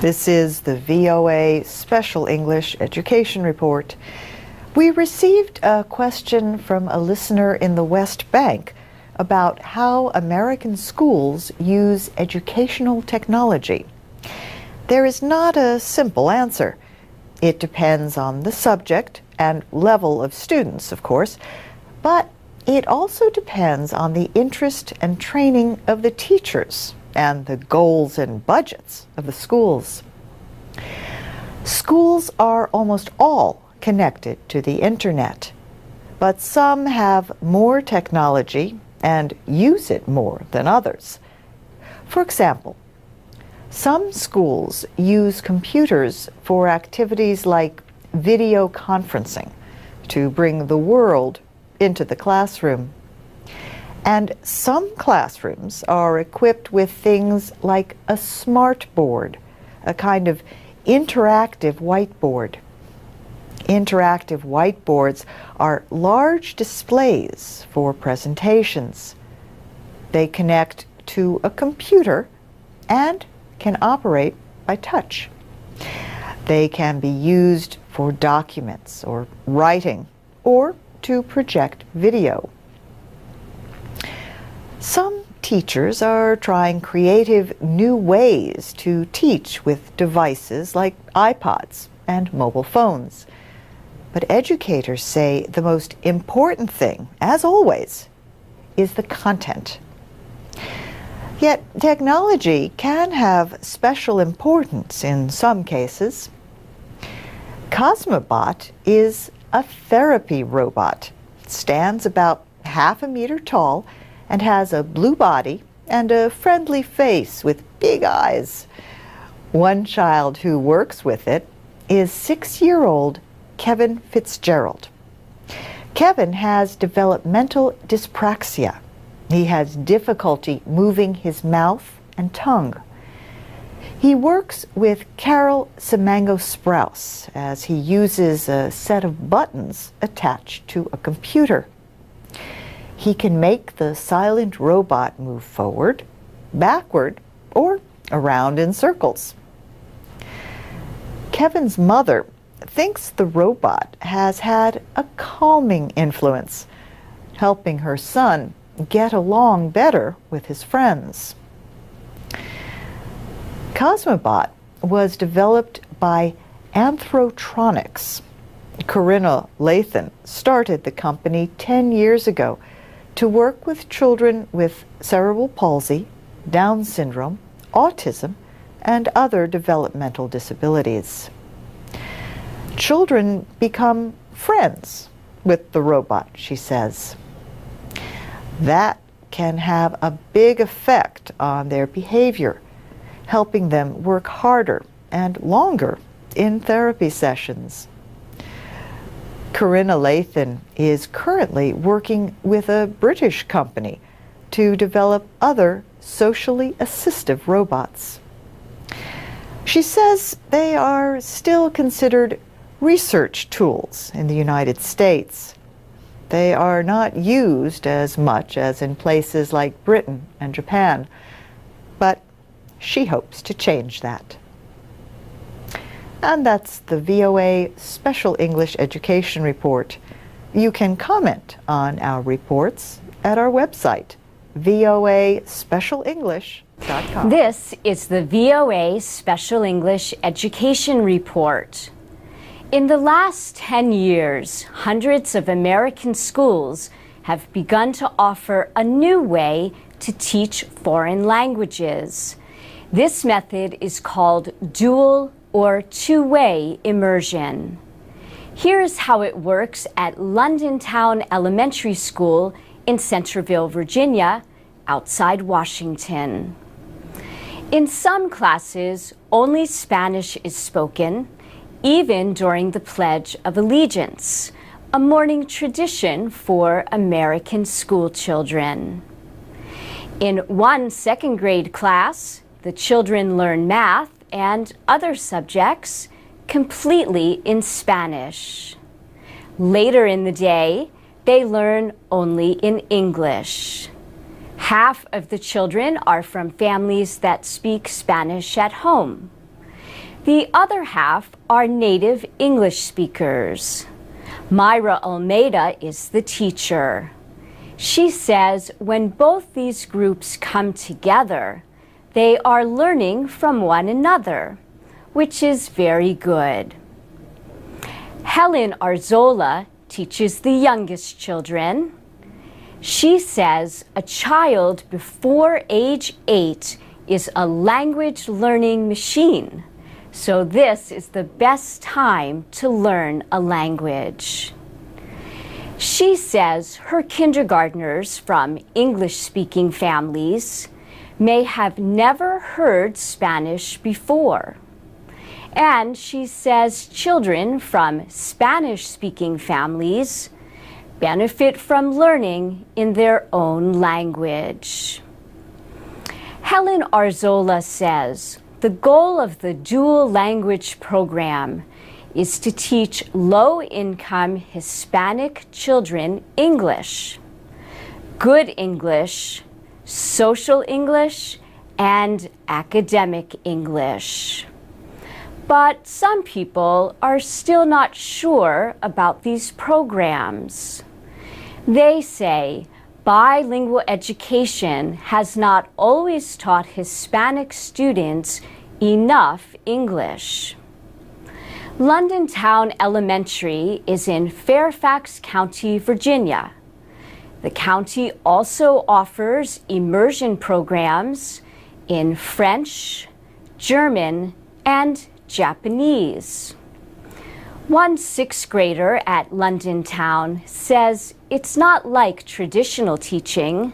This is the VOA Special English Education Report. We received a question from a listener in the West Bank about how American schools use educational technology. There is not a simple answer. It depends on the subject and level of students, of course, but it also depends on the interest and training of the teachers and the goals and budgets of the schools. Schools are almost all connected to the internet, but some have more technology and use it more than others. For example, some schools use computers for activities like video conferencing to bring the world into the classroom. And some classrooms are equipped with things like a smart board, a kind of interactive whiteboard. Interactive whiteboards are large displays for presentations. They connect to a computer and can operate by touch. They can be used for documents or writing or to project video. Some teachers are trying creative new ways to teach with devices like iPods and mobile phones. But educators say the most important thing, as always, is the content. Yet technology can have special importance in some cases. Cosmobot is a therapy robot. It stands about half a meter tall and has a blue body and a friendly face with big eyes. One child who works with it is 6-year-old Kevin Fitzgerald. Kevin has developmental dyspraxia. He has difficulty moving his mouth and tongue. He works with Carol Simango-Sprouse as he uses a set of buttons attached to a computer. He can make the silent robot move forward, backward, or around in circles. Kevin's mother thinks the robot has had a calming influence, helping her son get along better with his friends. Cosmobot was developed by Anthrotronics. Corinna Lathan started the company 10 years ago to work with children with cerebral palsy, Down syndrome, autism, and other developmental disabilities. Children become friends with the robot, she says. That can have a big effect on their behavior, helping them work harder and longer in therapy sessions. Corinna Lathan is currently working with a British company to develop other socially assistive robots. She says they are still considered research tools in the United States. They are not used as much as in places like Britain and Japan, but she hopes to change that. And that's the VOA Special English Education Report. You can comment on our reports at our website, voaspecialenglish.com. This is the VOA Special English Education Report. In the last 10 years, hundreds of American schools have begun to offer a new way to teach foreign languages. This method is called dual or two-way immersion. Here's how it works at London Town Elementary School in Centerville, Virginia, outside Washington. In some classes, only Spanish is spoken, even during the Pledge of Allegiance, a morning tradition for American school children. In one second-grade class, the children learn math and other subjects completely in Spanish. Later in the day, they learn only in English. Half of the children are from families that speak Spanish at home. The other half are native English speakers. Myra Almeida is the teacher. She says when both these groups come together, they are learning from one another, which is very good. Helen Arzola teaches the youngest children. She says a child before age 8 is a language learning machine, so this is the best time to learn a language. She says her kindergartners from English-speaking families may have never heard Spanish before. And she says children from Spanish-speaking families benefit from learning in their own language. Helen Arzola says the goal of the dual language program is to teach low-income Hispanic children English, good English, social English, and academic English. But some people are still not sure about these programs. They say bilingual education has not always taught Hispanic students enough English. London Town Elementary is in Fairfax County, Virginia. The county also offers immersion programs in French, German, and Japanese. One 6th grader at London Town says it's not like traditional teaching.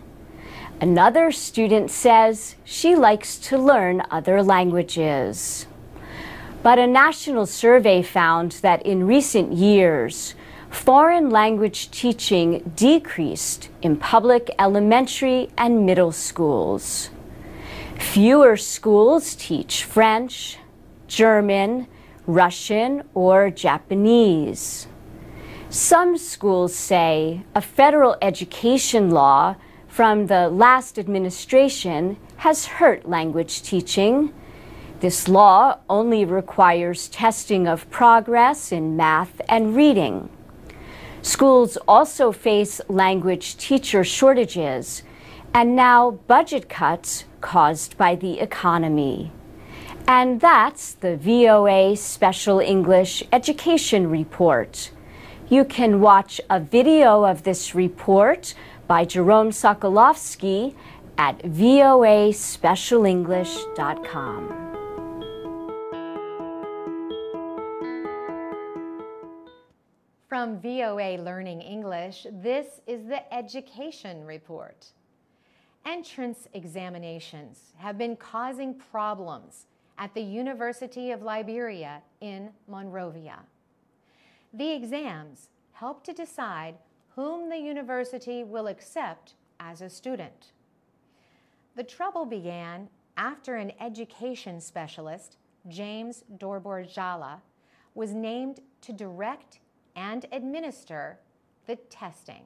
Another student says she likes to learn other languages. But a national survey found that in recent years, foreign language teaching decreased in public elementary and middle schools. Fewer schools teach French, German, Russian, or Japanese. Some schools say a federal education law from the last administration has hurt language teaching. This law only requires testing of progress in math and reading. Schools also face language teacher shortages and now budget cuts caused by the economy. And that's the VOA Special English Education Report. You can watch a video of this report by Jerome Sokolovsky at voaspecialenglish.com. From VOA Learning English, this is the Education Report. Entrance examinations have been causing problems at the University of Liberia in Monrovia. The exams help to decide whom the university will accept as a student. The trouble began after an education specialist, James Dorborjala, was named to direct and administer the testing.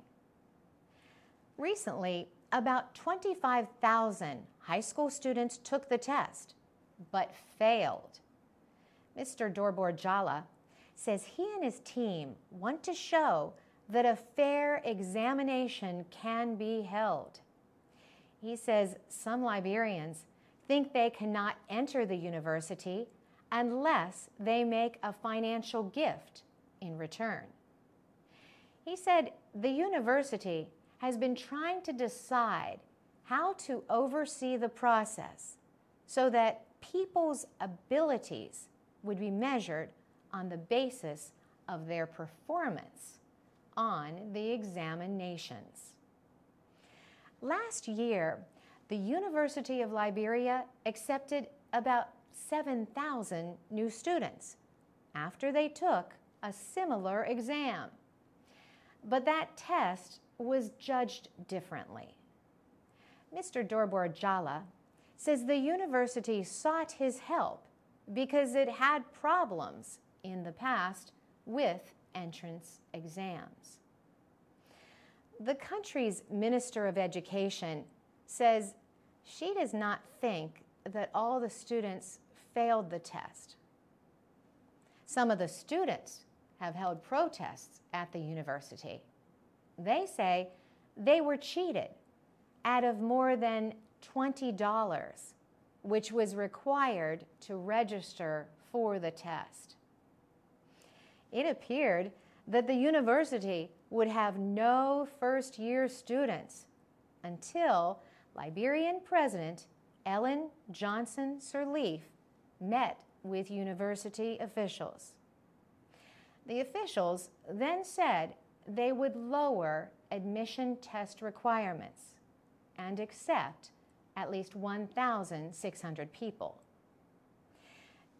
Recently, about 25,000 high school students took the test, but failed. Mr. Dorborjala says he and his team want to show that a fair examination can be held. He says some Liberians think they cannot enter the university unless they make a financial gift in return. He said the university has been trying to decide how to oversee the process so that people's abilities would be measured on the basis of their performance on the examinations. Last year, the University of Liberia accepted about 7,000 new students after they took a similar exam. But that test was judged differently. Mr. Dorborjala says the university sought his help because it had problems in the past with entrance exams. The country's Minister of Education says she does not think that all the students failed the test, Some of the students have held protests at the university. They say they were cheated out of more than $20, which was required to register for the test. It appeared that the university would have no first-year students until Liberian President Ellen Johnson Sirleaf met with university officials. The officials then said they would lower admission test requirements and accept at least 1,600 people.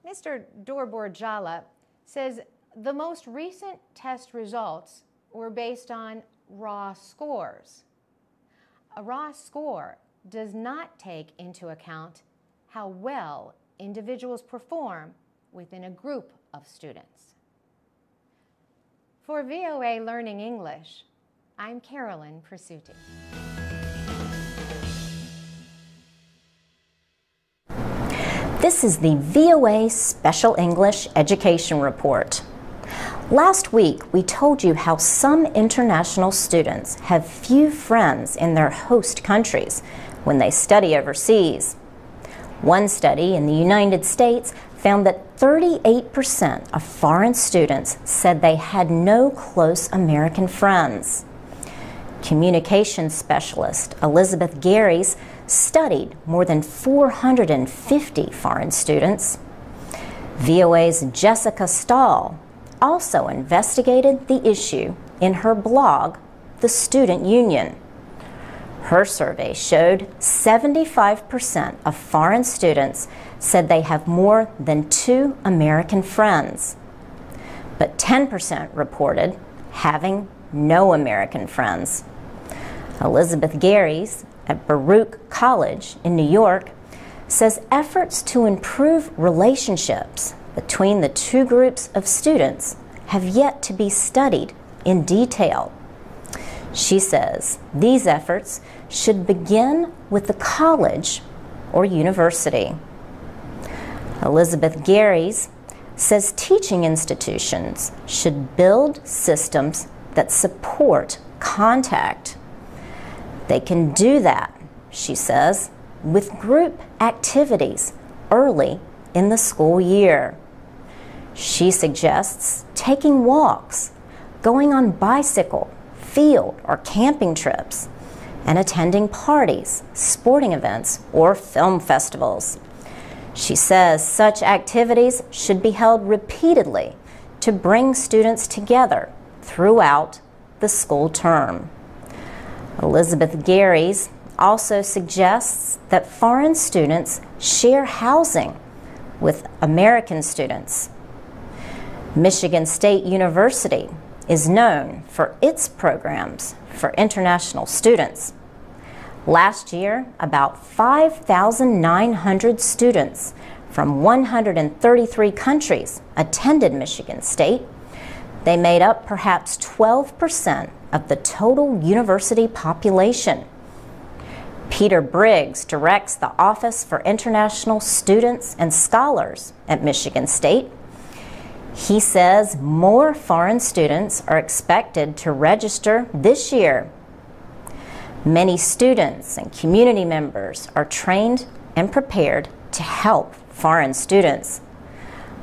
Mr. Dorbor Jala says the most recent test results were based on raw scores. A raw score does not take into account how well individuals perform within a group of students. For VOA Learning English, I'm Carolyn Presutti. This is the VOA Special English Education Report. Last week, we told you how some international students have few friends in their host countries when they study overseas. One study in the United States found that 38% of foreign students said they had no close American friends. Communications specialist Elizabeth Garys studied more than 450 foreign students. VOA's Jessica Stahl also investigated the issue in her blog, The Student Union. Her survey showed 75% of foreign students said they have more than 2 American friends, but 10% reported having no American friends. Elizabeth Garys at Baruch College in New York says efforts to improve relationships between the two groups of students have yet to be studied in detail. She says these efforts should begin with the college or university. Elizabeth Garys says teaching institutions should build systems that support contact. They can do that, she says, with group activities early in the school year. She suggests taking walks, going on bicycle, field, or camping trips, and attending parties, sporting events, or film festivals. She says such activities should be held repeatedly to bring students together throughout the school term. Elizabeth Garys also suggests that foreign students share housing with American students. Michigan State University is known for its programs for international students. Last year, about 5,900 students from 133 countries attended Michigan State. They made up perhaps 12% of the total university population. Peter Briggs directs the Office for International Students and Scholars at Michigan State. He says more foreign students are expected to register this year. Many students and community members are trained and prepared to help foreign students.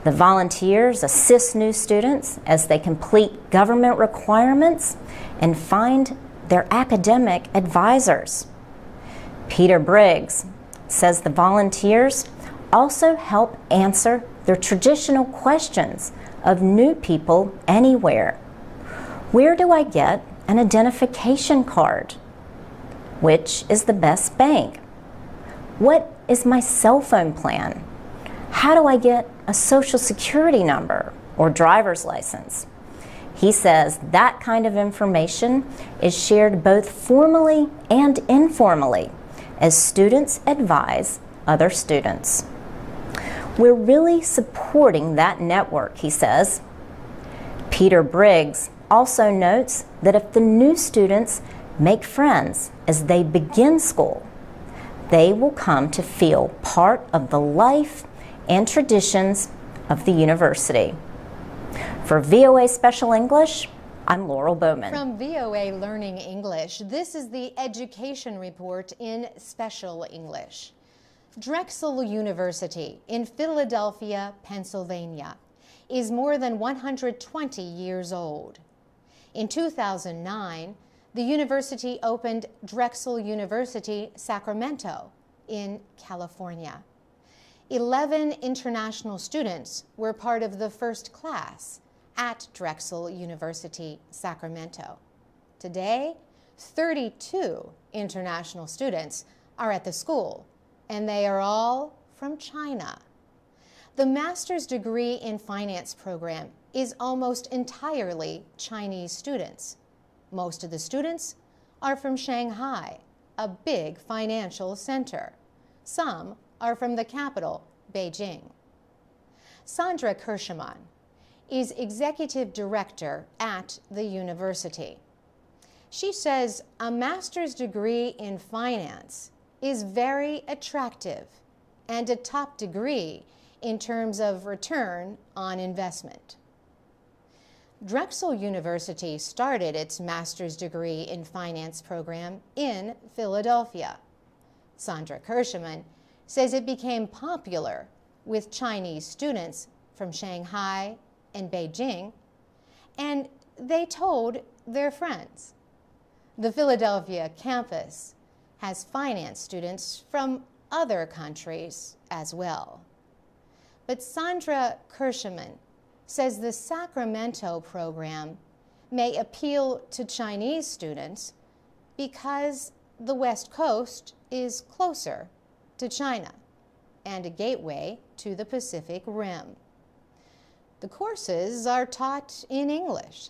The volunteers assist new students as they complete government requirements and find their academic advisors. Peter Briggs says the volunteers also help answer their traditional questions of new people anywhere. Where do I get an identification card? Which is the best bank? What is my cell phone plan? How do I get a social security number or driver's license? He says that kind of information is shared both formally and informally as students advise other students. We're really supporting that network, he says. Peter Briggs also notes that if the new students make friends as they begin school, they will come to feel part of the life and traditions of the university. For VOA Special English, I'm Laurel Bowman. From VOA Learning English, this is the Education Report in Special English. Drexel University in Philadelphia, Pennsylvania, is more than 120 years old. In 2009, the university opened Drexel University, Sacramento, in California. 11 international students were part of the first class at Drexel University, Sacramento. Today, 32 international students are at the school, and they are all from China. The master's degree in finance program is almost entirely Chinese students. Most of the students are from Shanghai, a big financial center. Some are from the capital, Beijing. Sandra Kirschman is executive director at the university. She says a master's degree in finance is very attractive and a top degree in terms of return on investment. Drexel University started its master's degree in finance program in Philadelphia. Sandra Kirschman says it became popular with Chinese students from Shanghai and Beijing, and they told their friends. The Philadelphia campus has finance students from other countries as well. But Sandra Kirschman says the Sacramento program may appeal to Chinese students because the West Coast is closer to China and a gateway to the Pacific Rim. The courses are taught in English.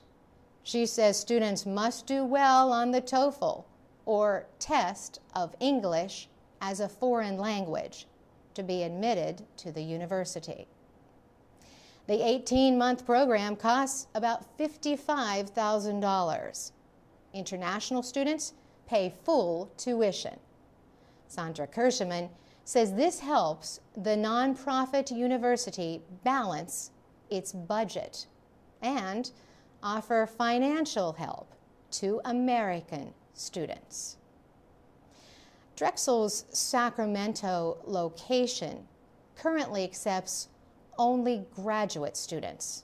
She says students must do well on the TOEFL, or test of English as a foreign language, to be admitted to the university. The 18-month program costs about $55,000. International students pay full tuition. Sandra Kirschman says this helps the nonprofit university balance its budget and offer financial help to American students. Drexel's Sacramento location currently accepts only graduate students,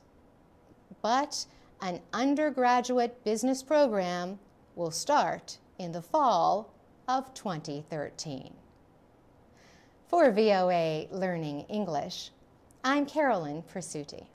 but an undergraduate business program will start in the fall of 2013. For VOA Learning English, I'm Carolyn Persutti.